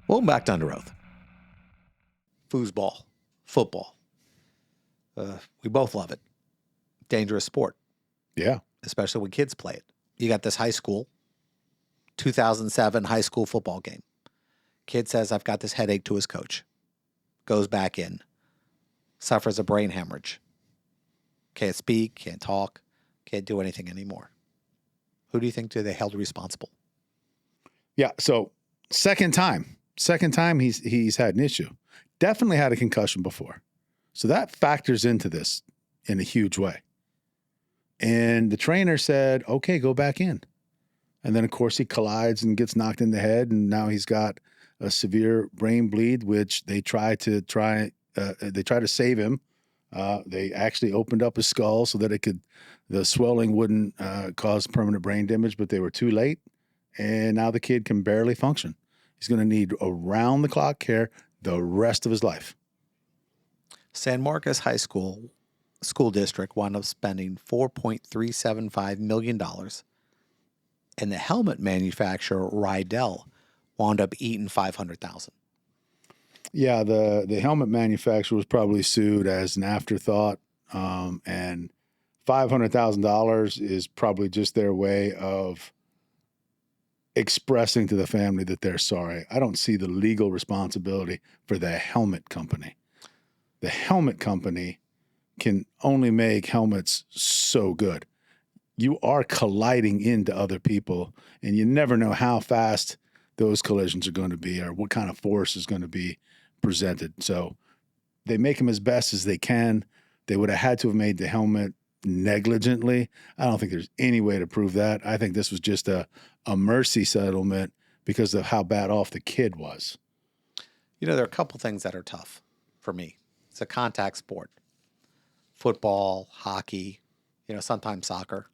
Welcome back to Under Oath. Foosball, football. We both love it. Dangerous sport. Yeah. Especially when kids play it. You got this high school, 2007 high school football game. Kid says, I've got this headache to his coach. Goes back in. Suffers a brain hemorrhage. Can't speak, can't talk, can't do anything anymore. Who do you think they held responsible? Yeah, so second time he's had an issue. Definitely had a concussion before. So that factors into this in a huge way. And the trainer said, okay, go back in. And then, of course, he collides and gets knocked in the head, and now he's got a severe brain bleed, which they try to save him. They actually opened up his skull so that the swelling wouldn't cause permanent brain damage, but they were too late. And now the kid can barely function. He's going to need around-the-clock care the rest of his life. San Marcos High School District wound up spending $4.375 million, and the helmet manufacturer Rydell wound up eating $500,000. Yeah, the helmet manufacturer was probably sued as an afterthought, and $500,000 is probably just their way of expressing to the family that they're sorry. I don't see the legal responsibility for the helmet company. The helmet company can only make helmets so good. You are colliding into other people, and you never know how fast those collisions are going to be or what kind of force is going to be presented. So they make them as best as they can. They would have had to have made the helmet negligently. I don't think there's any way to prove that. I think this was just a mercy settlement because of how bad off the kid was. You know, there are a couple things that are tough for me. It's a contact sport. Football, hockey, sometimes soccer.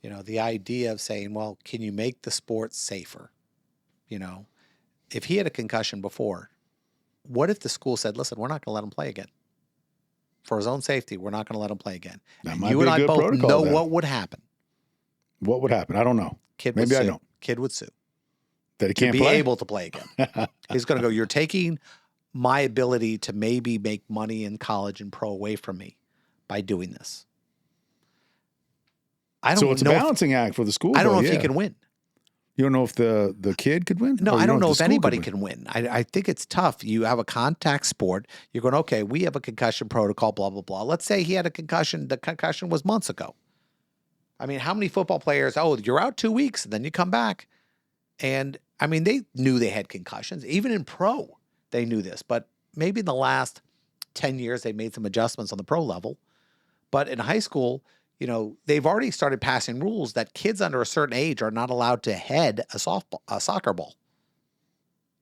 The idea of saying, well, can you make the sport safer? If he had a concussion before, what if the school said, listen, we're not going to let him play again? For his own safety, we're not going to let him play again. That might be a good protocol. You and I both know then. What would happen. What would happen? I don't know. Maybe I don't. Kid would sue. That he can't be able to play again. He's going to go, you're taking my ability to maybe make money in college and pro away from me by doing this. So it's a balancing act for the school. I don't know if he can win. You don't know if the kid could win? No, I don't know if anybody can win. I think it's tough. You have a contact sport. You're going, okay, we have a concussion protocol, blah, blah, blah. Let's say he had a concussion. The concussion was months ago. I mean, how many football players, you're out 2 weeks, and then you come back. And, they knew they had concussions. Even in pro, they knew this. But maybe in the last 10 years, they made some adjustments on the pro level. But in high school, they've already started passing rules that kids under a certain age are not allowed to head a soccer ball.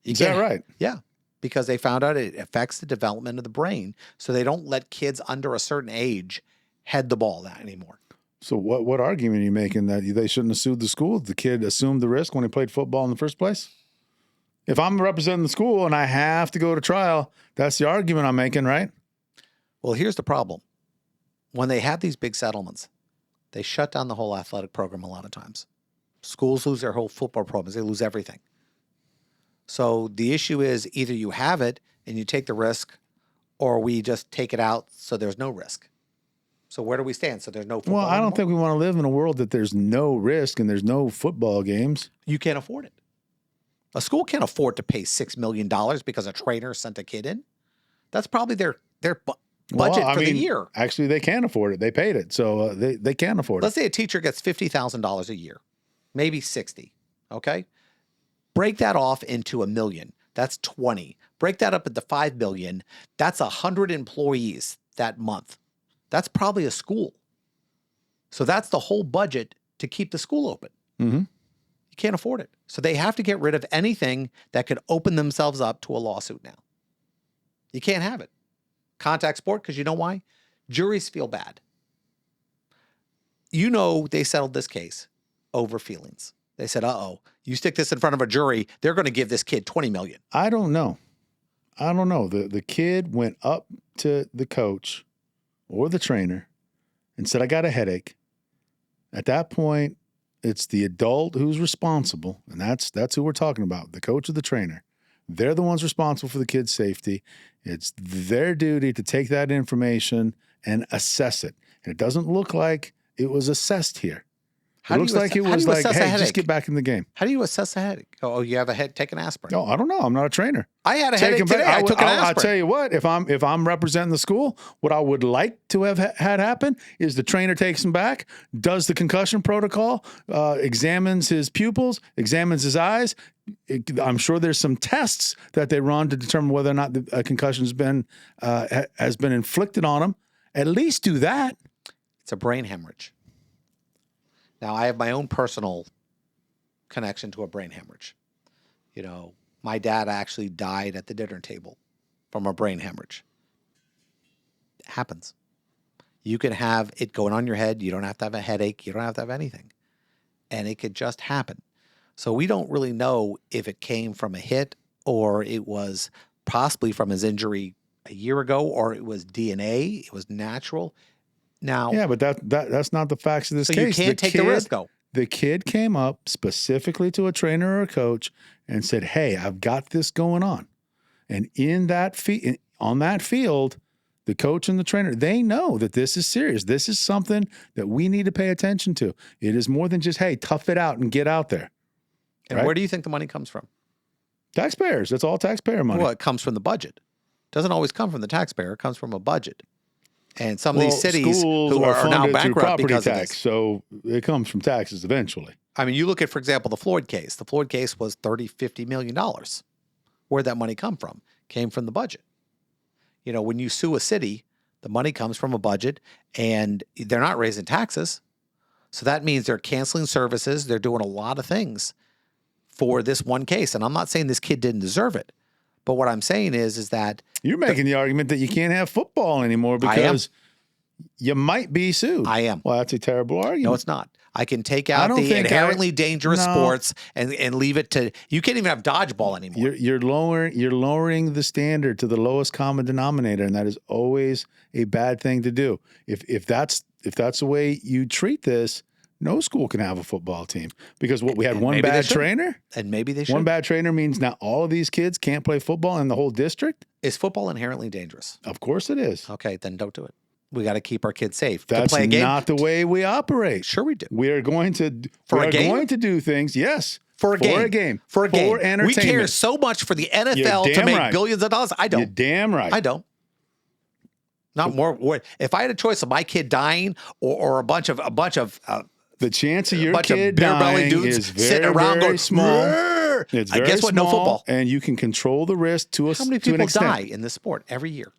Is that right? Yeah, because they found out it affects the development of the brain. So they don't let kids under a certain age head the ball anymore. So what argument are you making that they shouldn't have sued the school? The kid assumed the risk when he played football in the first place? If I'm representing the school and I have to go to trial, that's the argument I'm making, right? Well, here's the problem. When they have these big settlements, they shut down the whole athletic program a lot of times. Schools lose their whole football programs. They lose everything. So the issue is either you have it and you take the risk, or we just take it out so there's no risk. So where do we stand? So there's no football Well, I don't think we want to live in a world that there's no risk and there's no football games. You can't afford it. A school can't afford to pay $6 million because a trainer sent a kid in. That's probably their budget for the year. Actually, they can afford it. They paid it, so they can afford it. Let's say a teacher gets $50,000 a year, maybe 60. Okay, break that off into $1 million. That's 20. Break that up into 5 million. That's 100 employees that month. That's probably a school. So that's the whole budget to keep the school open. Mm-hmm. You can't afford it. So they have to get rid of anything that could open themselves up to a lawsuit now. You can't have it. Contact sport, because you know why? Juries feel bad. They settled this case over feelings. They said, you stick this in front of a jury, they're going to give this kid $20 million. I don't know. The kid went up to the coach or the trainer and said, I got a headache. At that point, it's the adult who's responsible, and that's who we're talking about, the coach or the trainer. They're the ones responsible for the kid's safety. It's their duty to take that information and assess it. And it doesn't look like it was assessed here. It looks like it was like, hey, just get back in the game. How do you assess a headache? Oh, you have a head, take an aspirin. No, I don't know. I'm not a trainer. I had a headache today. I took an aspirin. I'll tell you what, if I'm representing the school, what I would like to have had happen is the trainer takes him back, does the concussion protocol, examines his pupils, examines his eyes. I'm sure there's some tests that they run to determine whether or not a concussion has been inflicted on him. At least do that. It's a brain hemorrhage. Now, I have my own personal connection to a brain hemorrhage. You know, my dad actually died at the dinner table from a brain hemorrhage. It happens. You can have it going on your head. You don't have to have a headache. You don't have to have anything. And it could just happen. So we don't really know if it came from a hit or it was possibly from his injury a year ago or it was DNA. It was natural. Now, yeah, but that's not the facts of this case. So you can't take the risk, though. The kid came up specifically to a trainer or a coach and said, "Hey, I've got this going on," and on that field, the coach and the trainer, they know that this is serious. This is something that we need to pay attention to. It is more than just, "Hey, tough it out and get out there." And where do you think the money comes from? Taxpayers. That's all taxpayer money. Well, it comes from the budget. It doesn't always come from the taxpayer. It comes from a budget. And some of these cities who are now bankrupt because of this. So it comes from taxes eventually. I mean, you look at, for example, the Floyd case. The Floyd case was $50 million. Where'd that money come from? Came from the budget. You know, when you sue a city, the money comes from a budget, and they're not raising taxes. So that means they're canceling services. They're doing a lot of things for this one case. And I'm not saying this kid didn't deserve it. But what I'm saying is that you're making the argument that you can't have football anymore because you might be sued. I am. Well, that's a terrible argument. No, it's not. I can take out the inherently dangerous sports and leave it to you can't even have dodgeball anymore. You're lowering the standard to the lowest common denominator, and that is always a bad thing to do. If that's the way you treat this, no school can have a football team because we had one bad trainer, and maybe they should. One bad trainer means now all of these kids can't play football in the whole district. Is football inherently dangerous? Of course it is. Okay, then don't do it. We got to keep our kids safe. That's to play a game. Not the way we operate. Sure, we do. We are going to going to do things. Yes, for a game. For entertainment. We care so much for the NFL to make billions of dollars. I don't. You're damn right. I don't. Not more. If I had a choice of my kid dying or a bunch of the chance of your kid dying is very, very small. It's very guess what? Small, no football, and you can control the risk to How many people die in this sport every year?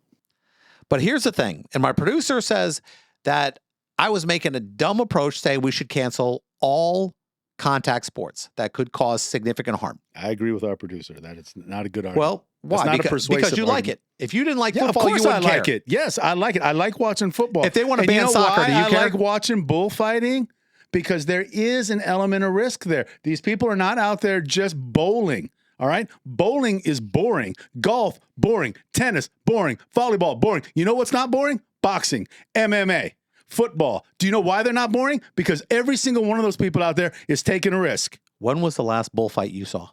But here's the thing, and my producer says that I was making a dumb approach saying we should cancel all contact sports that could cause significant harm. I agree with our producer that it's not a good argument. Well, why? Because you like it. If you didn't like football, of course I like it. Yes, I like it. I like watching football. If they want to ban soccer, do you care? I like watching bullfighting because there is an element of risk there. These people are not out there just bowling. All right? Bowling is boring. Golf, boring. Tennis, boring. Volleyball, boring. You know what's not boring? Boxing, MMA, football. Do you know why they're not boring? Because every single one of those people out there is taking a risk. When was the last bullfight you saw?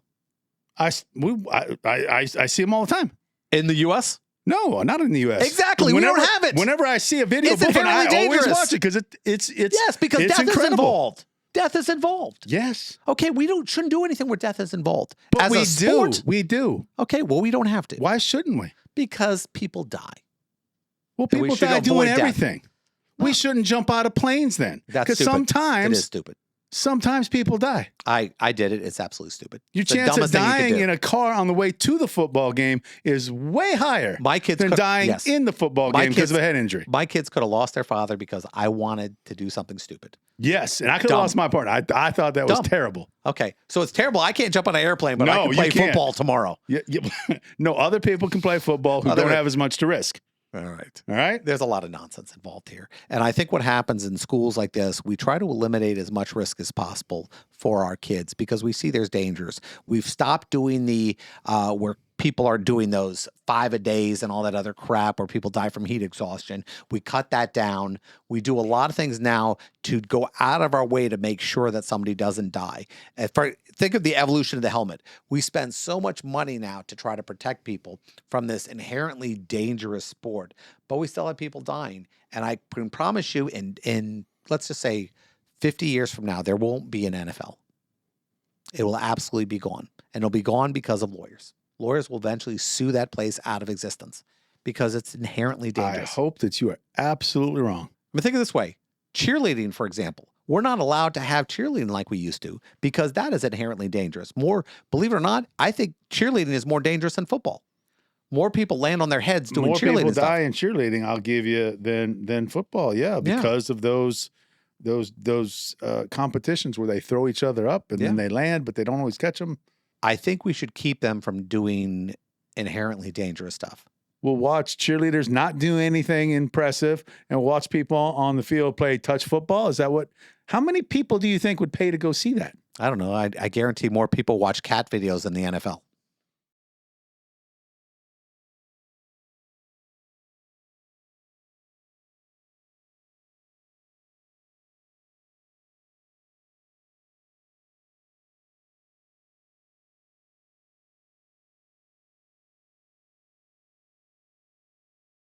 I see them all the time. In the U.S.? No, not in the U.S. Exactly. We don't have it. Whenever I see a video of bullfight, I always watch it because it's yes, because death is involved. Death is involved. Yes. Okay, we shouldn't do anything where death is involved. But As a sport, we do. Okay, well, we don't have to. Why shouldn't we? Because people die. Well, people die doing everything. We shouldn't jump out of planes then. Because sometimes it is stupid. Sometimes people die. I did it. It's absolutely stupid. Your chance of dying in a car on the way to the football game is way higher than dying in the football game because of a head injury. My kids could have lost their father because I wanted to do something stupid. Yes, and I could have lost my partner. I thought that was terrible. Okay, so it's terrible. I can't jump on an airplane, but I can play football tomorrow. No, other people can play football who don't have as much to risk. All right. All right. There's a lot of nonsense involved here. And I think what happens in schools like this, we try to eliminate as much risk as possible for our kids because we see there's dangers. We've stopped doing the where people are doing those 5-a-days and all that other crap where people die from heat exhaustion. We cut that down. We do a lot of things now to go out of our way to make sure that somebody doesn't die. Think of the evolution of the helmet. We spend so much money now to try to protect people from this inherently dangerous sport, but we still have people dying. And I can promise you in let's just say 50 years from now, there won't be an NFL. It will absolutely be gone. And it'll be gone because of lawyers. Lawyers will eventually sue that place out of existence because it's inherently dangerous. I hope that you are absolutely wrong. I mean, think of it this way. Cheerleading, for example. We're not allowed to have cheerleading like we used to because that is inherently dangerous. More, believe it or not, I think cheerleading is more dangerous than football. More people land on their heads doing more cheerleading. More people stuff. die in cheerleading, I'll give you, than football. Yeah, because of those competitions where they throw each other up and then they land, but they don't always catch them. I think we should keep them from doing inherently dangerous stuff. We'll watch cheerleaders not do anything impressive and watch people on the field play touch football. Is that what? How many people do you think would pay to go see that? I don't know. I guarantee more people watch cat videos than the NFL.